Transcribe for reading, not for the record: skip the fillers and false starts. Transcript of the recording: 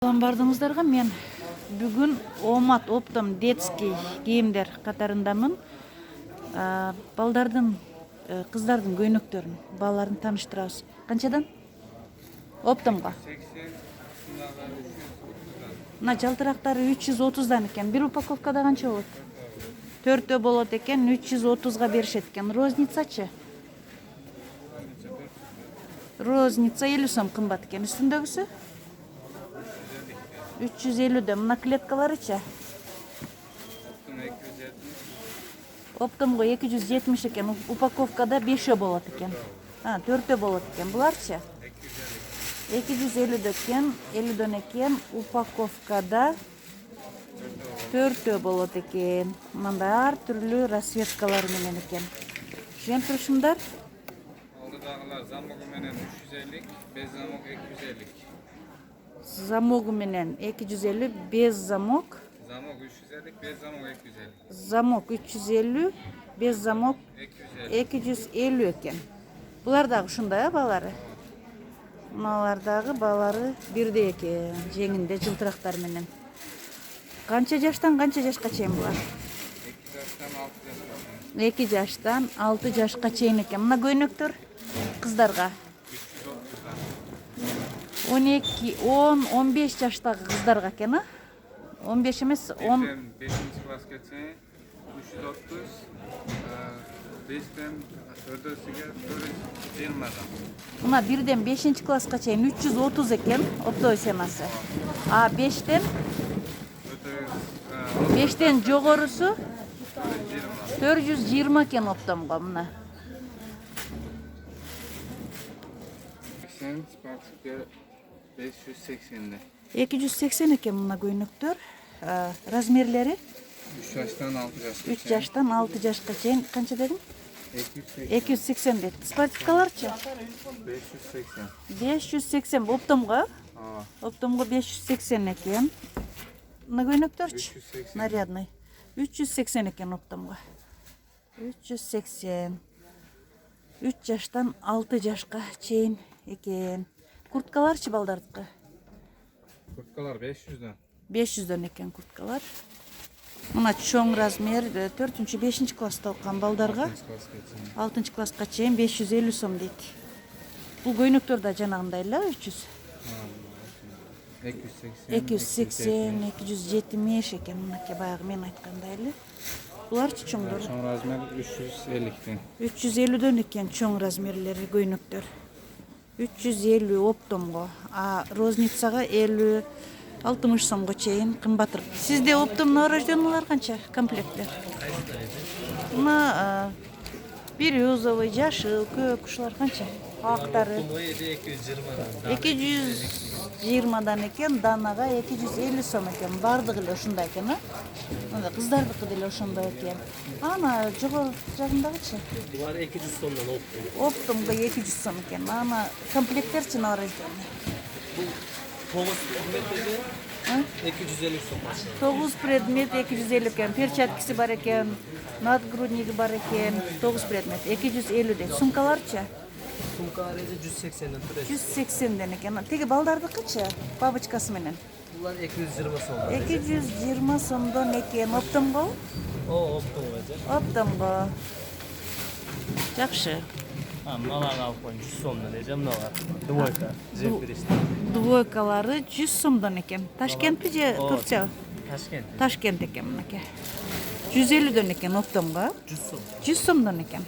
Бардыңыздарга мен бүгүн Омат Оптом детский кийимдер катарындамын. Балдардын, кыздардын көйнөктөрүн, балаларын тааныштырабыз. Канчадан? Оптомго. Мына жалтырактары 330дан экен. Бир упаковкада канча болот? 4 болот экен, 330га беришет экен. Розницачы? Розница 50 сом кымбат экен. Үстүндөгүсү? 350'de. Мына клеткаларычы? Оптомго 270 экен. Упаковкада 5 болот экен. 4 болот экен. Буларчы? 250 экен, 50 экен. Упаковкада 4 болот экен. Мында ар түрлүү расцветкалар менен экен. Түшүнүп турушумдар? Алдыдагылар замогу менен 350, без замок 250. Замогу менен 250, без замок. Замок 350, без замок 250. Замок 350, без замок 250 экен. Булар дагы ушундай балары. Мыналар дагы балары бирдей экен, жеңинде жылтырактар менен. Канча жаштан канча жашка чейин булар? 2 жаштан 6 жашка чейин экен. Мына көйнөктөр кыздарга 12, 10, 15 жаштагы кыздарга экен, 15 эмес, 10. 5-ci klaska çeyin 330, 5'ten 4'e 420'dan. Мына 1'den 5 класска чейин 330 экен оптовый семасы. 5'ten жогорусу 420 экен оптомго мына. 80, Spartak'ta 580'de. 280 экен мына көйнөктөр. Размерлери 3 yaştan 6 yaşa. 3 жаштан 6 жашка чейин канча дедиң? 280. 280 дедик. Спортивкаларчы? 580. 580 оптомго. Оптомго 580 экен. Мына көйнөктөрчү? 380. Нарядный. 380 экен оптомго. 380. 3 жаштан 6 жашка чейин экен. Курткаларчы балдардыкы? Kurtkalar 500'den. 500'дөн экен курткалар. Мына чоң размер 4-5 класста окуган балдарга 6 класска чейин 550 сом дейт. Бул көйнөктөр да жанагындай эле 300. 280, 270 экен мынакей баягы мен айткандай эле. Буларчы чоңдор? Son razmer 350'den. 350'дөн экен чоң размерлери көйнөктөр. 350 оптомго, розницага 50-60 сомго чейин кымбатыраак. Сизде оптом новорожденныйлар канча комплекттер? Мына бирюзовый, жашыл, көк ушулар канча? Актары 220дан экен, данага 250 сом экен. Бардыгы эле ушундай экен, Мына кыздардыкы деле ошондой экен. Ана жогору жагындагычы? Булар 200 сомдон оптом. Оптомго 200 сом экен. Ана комплекттерчи новорожденный? 9 предмет 250 сом. 9 предмет 250 экен. Перчаткиси бар экен, надгрудниги бар экен. 9 предмет 250 дейт. Сумкаларчы? Сумкалар 180'den турат. 180'ден экен. Теги балдардыкычы? Бабочкасы менен. Булар 220 сом. 220 сомдон экен. Оптомго? Оптом эже. Оптомго. Жакшы. Мыналарды алып коюн 100 сомдон эже мыналар. Двойка, жеп беришти. Двойкалары 100 сомдон экен. Ташкентпи же Турция? Ташкент. Ташкент экен мынакей. 150'дөн экен оптомго. 100 сом. 100 сомдон экен.